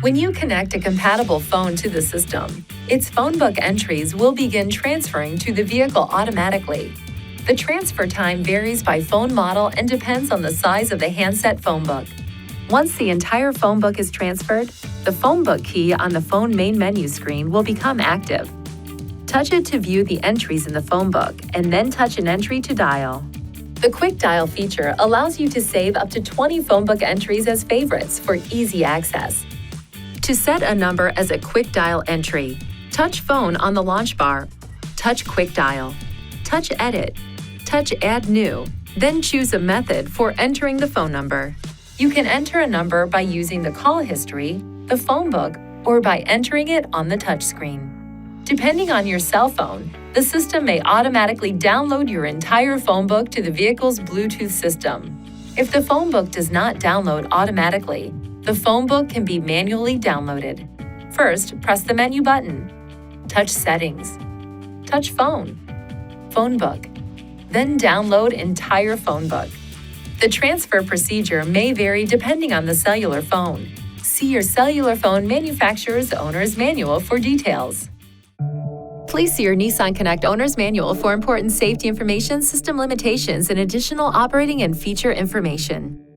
When you connect a compatible phone to the system, its Phonebook entries will begin transferring to the vehicle automatically. The transfer time varies by phone model and depends on the size of the handset Phonebook. Once the entire Phonebook is transferred, the Phonebook key on the phone main menu screen will become active. Touch it to view the entries in the Phonebook and then touch an entry to dial. The Quick Dial feature allows you to save up to 20 Phonebook entries as favorites for easy access. To set a number as a Quick Dial entry, touch Phone on the launch bar, touch Quick Dial, touch Edit, touch Add New, then choose a method for entering the phone number. You can enter a number by using the call history, the Phonebook, or by entering it on the touchscreen. Depending on your cell phone, the system may automatically download your entire Phonebook to the vehicle's Bluetooth system. If the Phonebook does not download automatically, the Phonebook can be manually downloaded. First, press the menu button. Touch Settings. Touch Phone. Phonebook. Then download entire Phonebook. The transfer procedure may vary depending on the cellular phone. See your cellular phone manufacturer's owner's manual for details. Please see your Nissan Connect Owner's Manual for important safety information, system limitations, and additional operating and feature information.